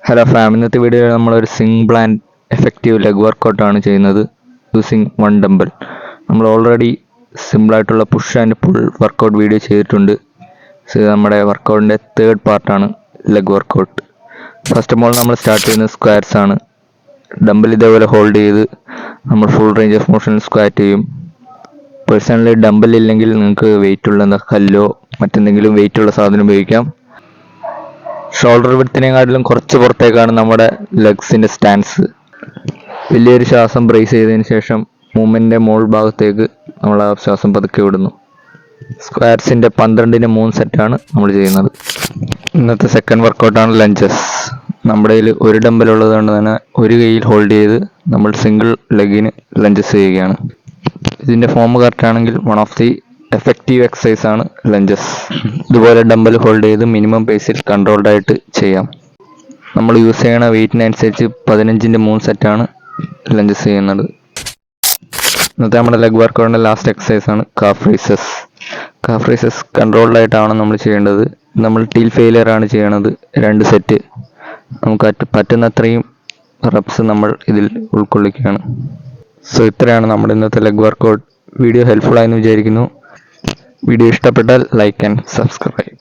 Hello farm, ഇന്നത്തെ വീഡിയോയിൽ നമ്മളൊരു സിമ്പിൾ ആൻഡ് എഫക്റ്റീവ് ലെഗ് വർക്കൗട്ടാണ് ചെയ്യുന്നത് യൂസിങ് വൺ ഡംബൽ. നമ്മൾ ഓൾറെഡി സിമ്പിളായിട്ടുള്ള push and pull workout video ചെയ്തിട്ടുണ്ട്. ഇത് നമ്മുടെ വർക്കൗട്ടിൻ്റെ തേർഡ് പാർട്ടാണ് leg workout. First of all നമ്മൾ സ്റ്റാർട്ട് ചെയ്യുന്നത് സ്ക്വാറ്റ്സ് ആണ്. ഡംബൽ ഇതേപോലെ ഹോൾഡ് ചെയ്ത് നമ്മൾ ഫുൾ റേഞ്ച് ഓഫ് മോഷനിൽ സ്ക്വാറ്റ് ചെയ്യും. പേഴ്സണലി ഡംബൽ ഇല്ലെങ്കിൽ നിങ്ങൾക്ക് വെയിറ്റുള്ള കല്ലോ മറ്റെന്തെങ്കിലും വെയിറ്റുള്ള സാധനം ഉപയോഗിക്കാം. ഷോൾഡർ വിഡ്ത്തിനെക്കാട്ടിലും കുറച്ച് പുറത്തേക്കാണ് നമ്മുടെ ലെഗ്സിൻ്റെ സ്റ്റാൻസ്. വലിയൊരു ശ്വാസം ബ്രേസ് ചെയ്തതിന് ശേഷം മൂവ്മെൻറ്റിൻ്റെ മുകൾ ഭാഗത്തേക്ക് നമ്മൾ ആ ശ്വാസം പതുക്കെ വിടുന്നു. സ്ക്വാറ്റ്സിൻ്റെ 12-ന് 3 സെറ്റാണ് നമ്മൾ ചെയ്യുന്നത്. ഇന്നത്തെ സെക്കൻഡ് വർക്കൗട്ടാണ് ലഞ്ചസ്. നമ്മുടെ കയ്യിൽ ഒരു ഡംബൽ ഉള്ളത് കൊണ്ട് തന്നെ ഒരു കൈയിൽ ഹോൾഡ് ചെയ്ത് നമ്മൾ സിംഗിൾ ലെഗിന് ലഞ്ചസ് ചെയ്യുകയാണ്. ഇതിൻ്റെ ഫോം കറക്റ്റ് ആണെങ്കിൽ one of the effective exercise ആണ് ലഞ്ചസ്. ഇതുപോലെ ഡംബൽ ഹോൾഡ് ചെയ്ത് മിനിമം പേസിൽ കൺട്രോൾഡ് ആയിട്ട് ചെയ്യാം. നമ്മൾ യൂസ് ചെയ്യണ വെയിറ്റിനനുസരിച്ച് 15-ൻ്റെ 3 സെറ്റാണ് ലഞ്ചസ് ചെയ്യുന്നത്. ഇന്നത്തെ നമ്മുടെ ലെഗ് വർക്കൗട്ടിൻ്റെ ലാസ്റ്റ് എക്സസൈസ് ആണ് calf rises. Calf rises controlled ആയിട്ടാണ് നമ്മൾ ചെയ്യേണ്ടത്. നമ്മൾ ടീൽ ഫെയിലിയർ ആണ് ചെയ്യണത്. 2 സെറ്റ് നമുക്ക് പറ്റുന്നത്രയും റെപ്സ് നമ്മൾ ഇതിൽ ഉൾക്കൊള്ളിക്കുകയാണ്. സോ ഇത്രയാണ് നമ്മുടെ ഇന്നത്തെ ലെഗ് വർക്കൗട്ട്. വീഡിയോ ഹെൽപ്ഫുൾ ആയെന്ന് വിചാരിക്കുന്നു. വീഡിയോ ഇഷ്ടപ്പെട്ടാൽ ലൈക്ക് ആൻഡ് സബ്സ്ക്രൈബ്.